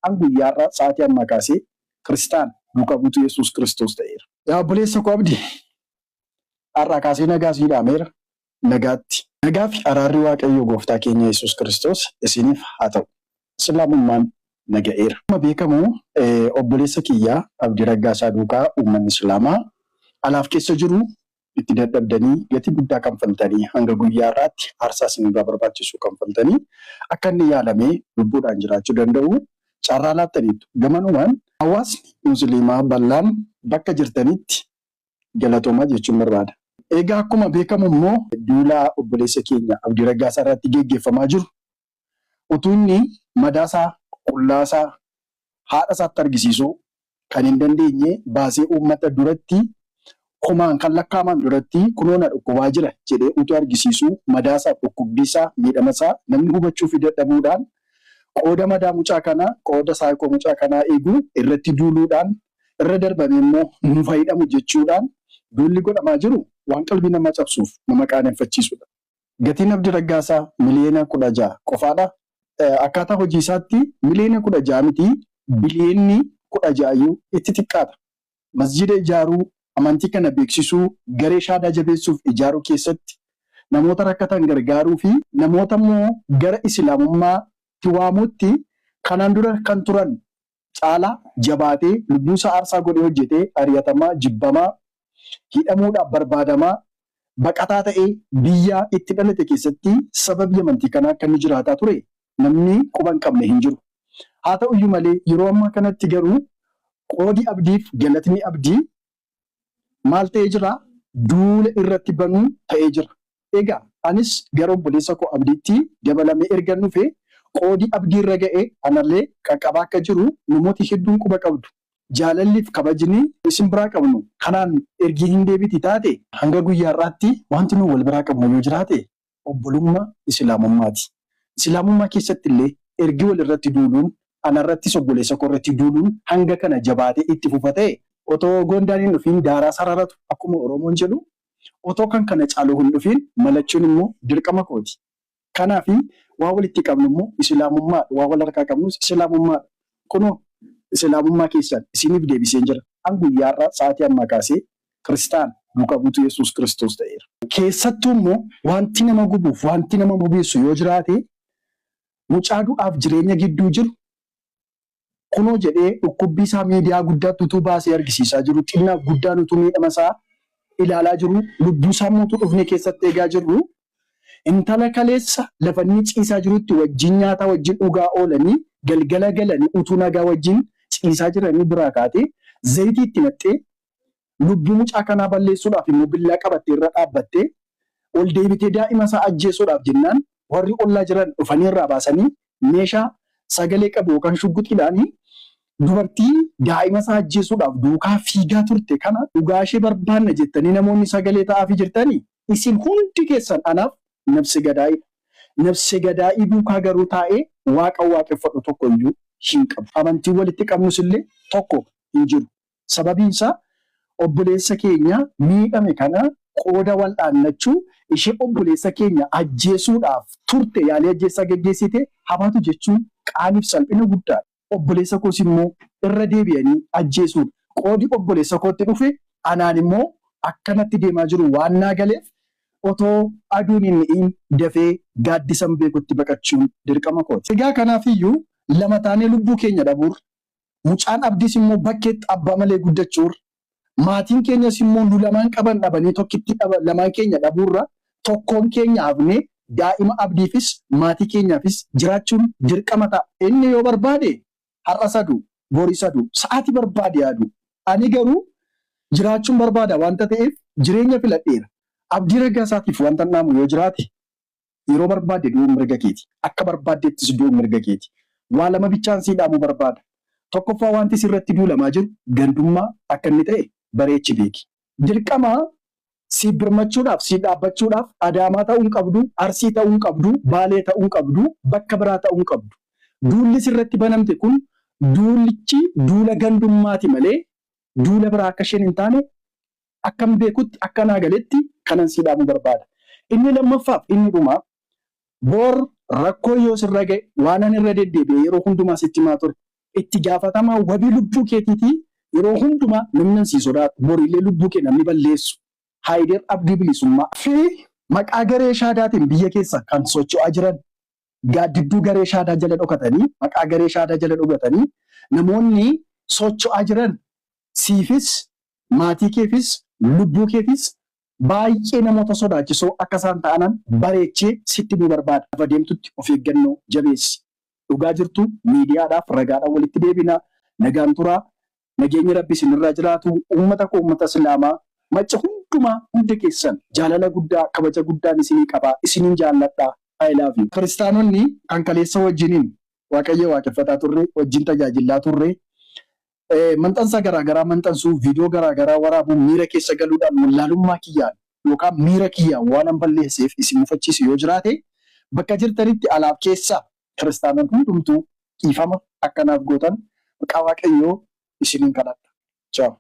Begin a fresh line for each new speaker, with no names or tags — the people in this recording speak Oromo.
guyyaarraa sa'aatii ammaa kaasee Kiristaan duukaa buutuu Yesuus Kiristoos ta'eera. Yaa obboleessa koo abdii har'aa kaasee nagaa sii dhaameera. Nagaatti. Nagaa fi araarri Waaqayyoo Gooftaa keenya Yesuus Kiristoos isiniif haa ta'u. Islaamummaan naga'eera. Akkuma beekamu obboleessa kiyyaa Abdii Raggaasaa duukaa uummanni Islaamaa alaaf keessa jiru itti dadhabdanii gatii guddaa kanfaltanii hanga guyyaa irraatti aarsaa isinirraa barbaachisu kanfaltanii akka inni yaalamee lubbuudhaan jiraachuu danda'u carraa laattaniitu. Gamanumaan hawaasni Musliimaa bal'aan bakka jirtanitti galatoomaa jechuun barbaada. Egaa akkuma beekamu immoo duulaa obboleessa keenya Abdii Raggaasaa irratti geggeeffamaa jiru utuu inni madaasaa qullaasaa haadha isaatti argisiisuu kan hin dandeenye baasee uummata duratti kumaan kan lakkaaman duratti kunoona dhukkubaa jira jedhee utuu argisiisuu madaasaa dhukkubbiisaa miidhamasaa namni hubachuuf dadhabuudhaan qooda madaa mucaa kanaa qooda saayikoo mucaa kanaa eeguu irratti duuluudhaan irra darbame immoo nu fayyadamu jechuudhaan duulli godhamaa jiru waan qalbii nama cabsuuf nama qaaneffachiisudha. Gatiin Abdii Raggaasaa miliyoona 16 qofaadha. Akkaataa hojii isaatti miliyoona 16 miti biliyoonni 16 itti xiqqaata. Masjida ijaaruu, amantii kana beeksisuu, garee shaadaa jabeessuuf ijaaruu keessatti namoota rakkatan gargaaruu fi namoota immoo gara Islaamummaatti waamuutti kanaan dura kan turan caalaa jabaatee lubbuusaa aarsaa godhee hojjetee ari'atamaa, jibbamaa, hidhamuudhaaf barbaadamaa, baqataa ta'ee biyya itti dhalate keessatti sababii amantii kanaa akka inni jiraataa ture namni quba hin qabne hin jiru. Haa ta'u iyyuu malee yeroo ammaa kanatti garuu qoodi abdiif galatni abdii maal ta'ee jira? Duula irratti banuu ta'ee jira. Egaa anis gara obboleessa koo abdiitti dabalamee ergan dhufe qoodi abdii irra ga'ee anallee qaqqabaa akka jiru namooti hedduun quba qabdu. Jaalalliif kabajni isin biraa qabnu kanaan ergii hin deebiti taate hanga guyyaa irraatti wanti nu wal biraa qabnu yoo jiraate obbolummaa Islaamummaati. Islaamummaa keessatti illee ergi wal irratti duuluun anarrattis obboleessa koo irratti duuluun hanga kana jabaatee itti fufa ta'e otoo gondaan hin dhufiin daaraa sararatu akkuma Oromoon jedhu otoo kan kana caaluu hin dhufiin malachuun immoo dirqama kooti. Kanaaf waa walitti qabnu immoo Islaamummaa waa wal harkaa qabnus Islaamummaa kunoo Islaamummaa keessan isiniif deebiseen jira. An guyyaarraa sa'aatii ammaa kaasee Kiristaan duukaa buutuu Yesuus Kiristoos ta'eera. Keessattuu immoo wanti nama gubuuf wanti nama bobeessu yoo jiraate mucaa du'aaf jireenya gidduu jiru kunoo jedhee dhukkubbii isaa miidiyaa guddaatti utuu baasee argisiisaa jiru xinnaa guddaan utuu miidhama isaa ilaalaa jiru lubbuu isaa mootuu dhufne keessatti eegaa jirru intala kaleessa lafa inni ciisaa jirutti wajjin nyaata wajjin dhugaa oolanii galgala galanii utuu nagaa wajjin ciisaa jiranii biraa kaatee zayitii itti naqxee lubbuu mucaa kanaa balleessuudhaaf immoo billaa qabattee irra dhaabbattee ol deebitee daa'ima isaa ajjeesuudhaaf jennaan warri ollaa jiran dhufanii irraa baasanii meeshaa sagalee qabu yookaan shugguxiidhaanii dubartii daa'ima isaa ajjeesuudhaaf duukaa fiigaa turte kana dhugaa ishee barbaanna jettanii namoonni sagalee ta'aafii jirtanii isin hundi keessan anaaf nafsi gadaa'idha. Nafsi gadaa'ii duukaa garuu taa'ee waaqa waaqeffadhu tokko iyyuu hin qabu. Amantii walitti qabnus illee tokko hin jiru. Sababiin isaa obboleessa keenya miidhame kana qooda wal'aannachuu ishee obboleessa keenya ajjeesuudhaaf turte yaalii ajjeessaa geggeessite habaatu jechuun qaaniif salphina guddaadha. Obboleessa koos immoo irra deebi'anii ajjeesuudha. Qoodi obboleessa kootti dhufe anaan immoo akkanatti deemaa jiru waan naa galeef otoo aduun inni dafee gaaddisan beekutti baqachuun dirqama kooti. Egaa kanaafiyyuu lama taanee lubbuu keenya dhabuur mucaan abdiis immoo bakkeetti abbaa malee guddachuur maatiin keenyas immoo nu lamaan qaban dhabanii tokkitti lamaan keenya dhabuurra tokkoon keenya hafnee daa'ima abdiifis maatii keenyaafis jiraachuun dirqama ta'a. Inni yoo barbaade har'a sadu borii sadu sa'aatii barbaade yaadu. Ani garuu jiraachuun barbaada wanta ta'eef jireenya filadheera. Abdii Raggaasaatiif wanta naamu yoo jiraate yeroo barbaade du'uun mirga keeti. Akka barbaaddeettis du'uun mirga keeti. Waa lama bichaan sii dhaamuu barbaada. Tokkoffaa wanti sirratti duulamaa jiru gandummaa akka inni ta'e bareechi beeki. Dirqama si birmachuudhaaf si dhaabbachuudhaaf Adaamaa ta'uu hin qabdu, Arsii ta'uu hin qabdu, Baalee ta'uu hin qabdu, bakka biraa ta'uu hin qabdu. Duulli sirratti banamte kun duulichi duula gandummaati malee duula biraa akka isheen hin taane akkam beekutti akka naa galetti kanan si dhaamuu barbaada. Inni lammaffaaf inni dhumaa boor rakkoo yoo sirra ga'e waan ani irra deddeebi'e yeroo hundumaa sitti himaa ture. itti gaafatamaa wabii lubbuu keetiitii yeroo hundumaa namni si sodaatu boriilee lubbuu kee namni balleessu Haayider Abdii Bilisummaa fi maqaa garee shaadaatiin biyya keessa kan socho'aa jiran gaaddidduu garee shaadaa jala dhokatanii maqaa garee shaadaa jala dhokatanii namoonni socho'aa jiran siifis maatii keefis lubbuu keefis baay'ee namoota sodaachisoo akka isaan ta'anan bareechee sitti ni barbaada. Lafa deemtutti of eeggannoo jabeessi. Dhugaa jirtu miidiyaadhaaf ragaadhaan walitti deebina. Nagaan turaa. Nageenyi rabbi isinirraa jiraatu. Uummata koo uummata Islaamaa macha hundumaa hunda keessan jaalala guddaa kabaja guddaan isinii qabaa. Isiniin jaalladhaa. I love you. Kiristaanonni kan kaleessa wajjiniin Waaqayyo waaqeffataa turre wajjin tajaajilaa turre maxxansa garaagaraa maxxansuu viidiyoo garaagaraa waraabuu miira keessa galuudhaan wallaalummaa kiyyaan yookaan miira kiyyaan waan balleesseef isin mufachiisu yoo jiraate bakka jirtanitti alaaf keessaa kiristaanonni hundumtuu dhiifama akkanaaf gootan maqaa Waaqayyoo isiniin kadhadha. Ciao.